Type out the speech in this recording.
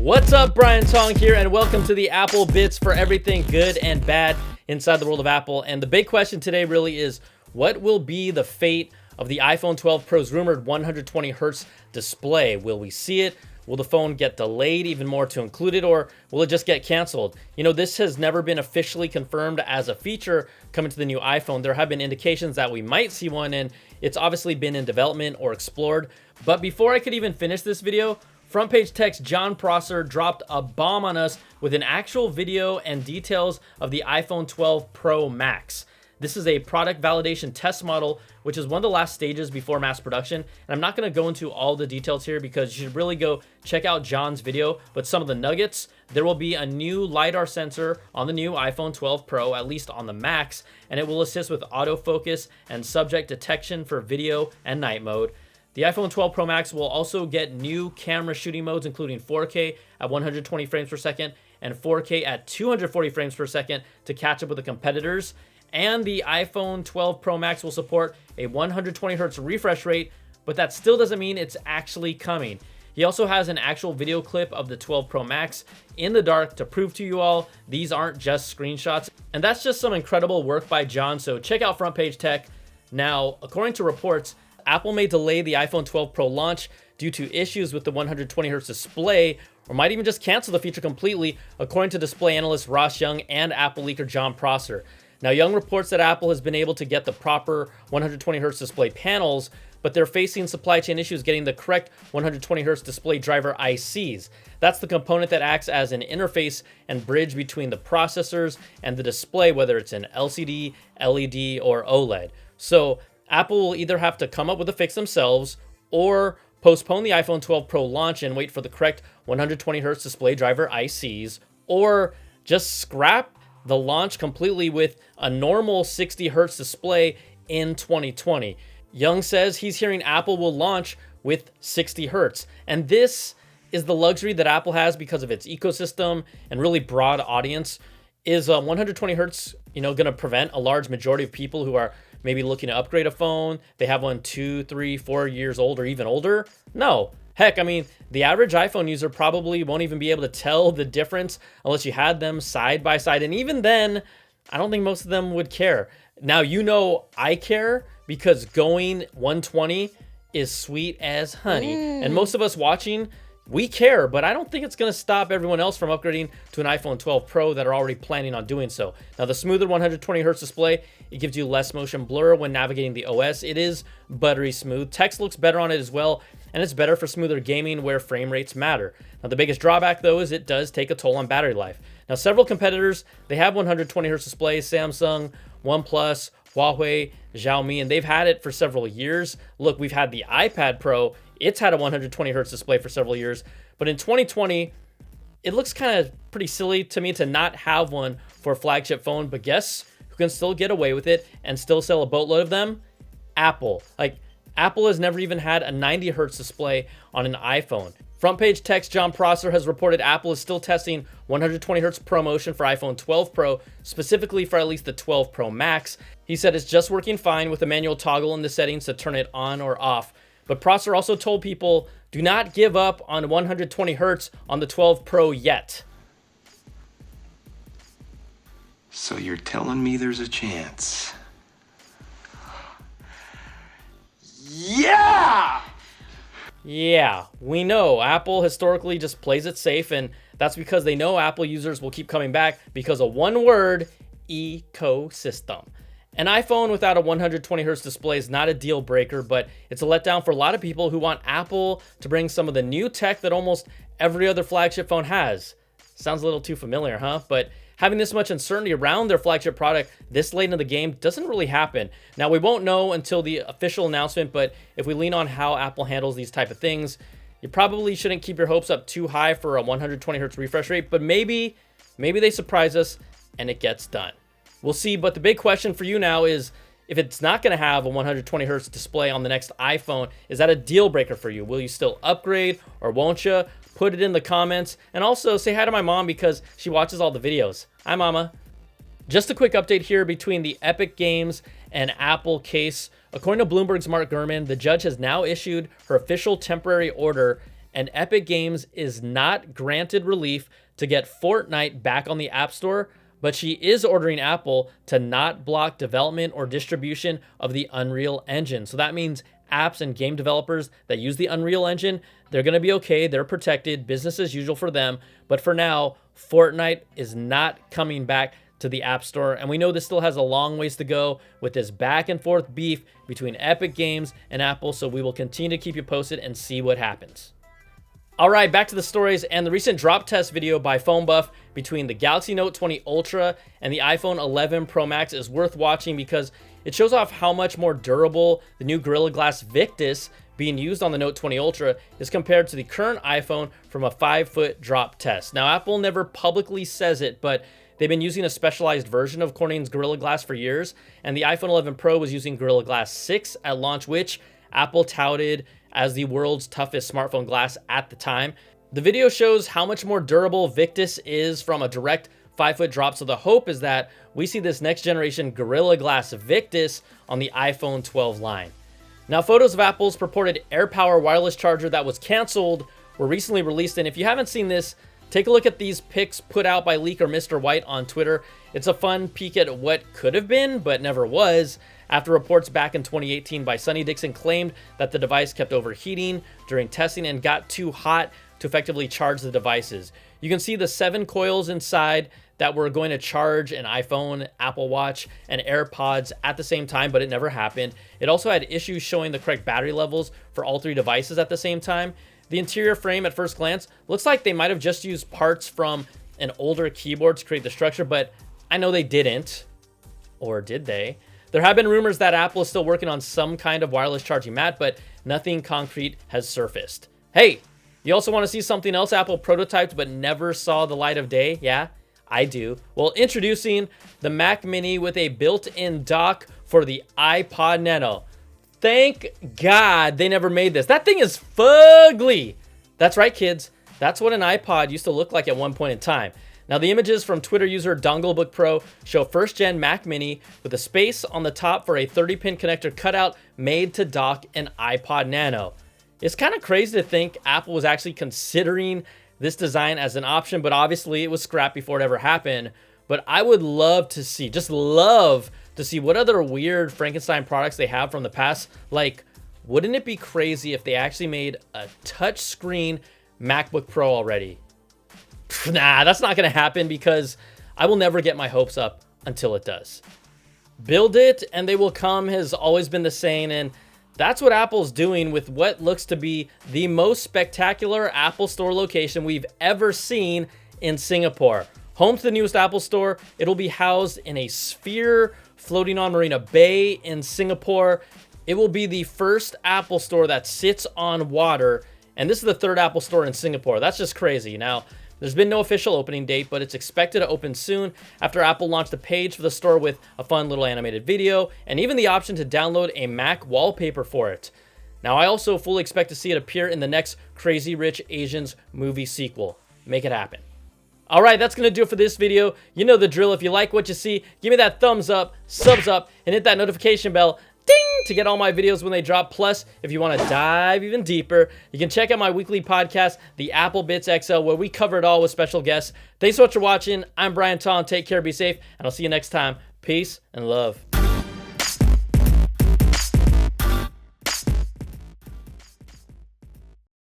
What's up, Brian Tong here, and welcome to the Apple Bits for everything good and bad inside the world of Apple. And the big question today really is, what will be the fate of the iPhone 12 Pro's rumored 120 Hz display? Will we see it? Will the phone get delayed even more to include it, or will it just get canceled? You know, this has never been officially confirmed as a feature coming to the new iPhone. There have been indications that we might see one, and it's obviously been in development or explored. But before I could even finish this video, Front Page Tech's Jon Prosser dropped a bomb on us with an actual video and details of the iPhone 12 Pro Max. This is a product validation test model, which is one of the last stages before mass production. And I'm not going to go into all the details here because you should really go check out Jon's video. But some of the nuggets: there will be a new LiDAR sensor on the new iPhone 12 Pro, at least on the Max, and it will assist with autofocus and subject detection for video and night mode. The iPhone 12 Pro Max will also get new camera shooting modes, including 4K at 120 frames per second and 4K at 240 frames per second to catch up with the competitors. And the iPhone 12 Pro Max will support a 120 Hz refresh rate, but that still doesn't mean it's actually coming. He also has an actual video clip of the 12 Pro Max in the dark to prove to you all these aren't just screenshots. And that's just some incredible work by Jon, so check out Front Page Tech. Now, according to reports, Apple may delay the iPhone 12 Pro launch due to issues with the 120 Hz display, or might even just cancel the feature completely, according to display analyst Ross Young and Apple leaker Jon Prosser. Now, Young reports that Apple has been able to get the proper 120 Hz display panels, but they're facing supply chain issues getting the correct 120 Hz display driver ICs. That's the component that acts as an interface and bridge between the processors and the display, whether it's an LCD, LED, or OLED. So Apple will either have to come up with a fix themselves or postpone the iPhone 12 Pro launch and wait for the correct 120 Hz display driver ICs, or just scrap the launch completely with a normal 60 Hz display in 2020. Young says he's hearing Apple will launch with 60 Hz. And this is the luxury that Apple has because of its ecosystem and really broad audience. Is 120 Hz, going to prevent a large majority of people who are maybe looking to upgrade a phone? They have one 2, 3, 4 years old or even older? No. Heck, the average iPhone user probably won't even be able to tell the difference unless you had them side by side. And even then, I don't think most of them would care. Now, I care because going 120 is sweet as honey. And most of us watching, we care, but I don't think it's going to stop everyone else from upgrading to an iPhone 12 Pro that are already planning on doing so. Now, the smoother 120 Hz display, it gives you less motion blur when navigating the OS. It is buttery smooth. Text looks better on it as well, and it's better for smoother gaming where frame rates matter. Now, the biggest drawback, though, is it does take a toll on battery life. Now, several competitors, they have 120 Hz displays: Samsung, OnePlus, Huawei, Xiaomi, and they've had it for several years. Look, we've had the iPad Pro. It's had a 120 Hz display for several years, but in 2020, it looks kind of pretty silly to me to not have one for a flagship phone. But guess who can still get away with it and still sell a boatload of them? Apple. Apple has never even had a 90 Hz display on an iPhone. Front Page Tech's Jon Prosser has reported Apple is still testing 120 Hz ProMotion for iPhone 12 Pro, specifically for at least the 12 Pro Max. He said it's just working fine with a manual toggle in the settings to turn it on or off. But Prosser also told people, do not give up on 120 Hz on the 12 Pro yet. So you're telling me there's a chance? Yeah! Yeah, we know Apple historically just plays it safe, and that's because they know Apple users will keep coming back because of one word: ecosystem. An iPhone without a 120 Hz display is not a deal breaker, but it's a letdown for a lot of people who want Apple to bring some of the new tech that almost every other flagship phone has. Sounds a little too familiar, huh? But having this much uncertainty around their flagship product this late in the game doesn't really happen. Now, we won't know until the official announcement, but if we lean on how Apple handles these type of things, you probably shouldn't keep your hopes up too high for a 120 Hz refresh rate, but maybe they surprise us and it gets done. We'll see, but the big question for you now is, if it's not going to have a 120 Hz display on the next iPhone, is that a deal breaker for you? Will you still upgrade or won't you? Put it in the comments. And also say hi to my mom because she watches all the videos. Hi, Mama. Just a quick update here between the Epic Games and Apple case. According to Bloomberg's Mark Gurman, the judge has now issued her official temporary order and Epic Games is not granted relief to get Fortnite back on the App Store, but she is ordering Apple to not block development or distribution of the Unreal Engine. So that means apps and game developers that use the Unreal Engine, they're going to be okay. They're protected, business as usual for them. But for now, Fortnite is not coming back to the App Store. And we know this still has a long ways to go with this back and forth beef between Epic Games and Apple. So we will continue to keep you posted and see what happens. All right, back to the stories and the recent drop test video by Phone Buff between the Galaxy Note 20 Ultra and the iPhone 11 Pro Max is worth watching because it shows off how much more durable the new Gorilla Glass Victus being used on the Note 20 Ultra is compared to the current iPhone from a 5-foot drop test. Now, Apple never publicly says it, but they've been using a specialized version of Corning's Gorilla Glass for years, and the iPhone 11 Pro was using Gorilla Glass 6 at launch, which Apple touted as the world's toughest smartphone glass at the time. The video shows how much more durable Victus is from a direct 5-foot drop, so the hope is that we see this next generation Gorilla Glass Victus on the iPhone 12 line. Now, photos of Apple's purported AirPower wireless charger that was canceled were recently released, and if you haven't seen this, take a look at these pics put out by leaker Mr. White on Twitter. It's a fun peek at what could have been, but never was, after reports back in 2018 by Sonny Dixon claimed that the device kept overheating during testing and got too hot to effectively charge the devices. You can see the 7 coils inside that were going to charge an iPhone, Apple Watch, and AirPods at the same time, but it never happened. It also had issues showing the correct battery levels for all 3 devices at the same time. The interior frame at first glance looks like they might have just used parts from an older keyboard to create the structure, but I know they didn't. Or did they? There have been rumors that Apple is still working on some kind of wireless charging mat, but nothing concrete has surfaced. Hey, you also want to see something else Apple prototyped but never saw the light of day? Yeah, I do. Well, introducing the Mac Mini with a built-in dock for the iPod Nano. Thank God they never made this. That thing is fugly. That's right, kids. That's what an iPod used to look like at one point in time. Now, the images from Twitter user Donglebook Pro show first-gen Mac Mini with a space on the top for a 30-pin connector cutout made to dock an iPod Nano. It's kind of crazy to think Apple was actually considering this design as an option, but obviously it was scrapped before it ever happened. But I would love to see, just love to see what other weird Frankenstein products they have from the past. Like, wouldn't it be crazy if they actually made a touchscreen MacBook Pro already? Nah, that's not going to happen because I will never get my hopes up until it does. Build it and they will come has always been the saying, and that's what Apple's doing with what looks to be the most spectacular Apple Store location we've ever seen in Singapore. Home to the newest Apple Store, it'll be housed in a sphere floating on Marina Bay in Singapore. It will be the first Apple Store that sits on water, and this is the 3rd Apple Store in Singapore. That's just crazy. Now, there's been no official opening date, but it's expected to open soon after Apple launched a page for the store with a fun little animated video and even the option to download a Mac wallpaper for it. Now, I also fully expect to see it appear in the next Crazy Rich Asians movie sequel. Make it happen. All right, that's going to do it for this video. You know the drill. If you like what you see, give me that thumbs up, subs up, and hit that notification bell, ding, to get all my videos when they drop. Plus, if you want to dive even deeper, you can check out my weekly podcast, The Apple Bits XL, where we cover it all with special guests. Thanks so much for watching. I'm Brian Tong. Take care, be safe, and I'll see you next time. Peace and love.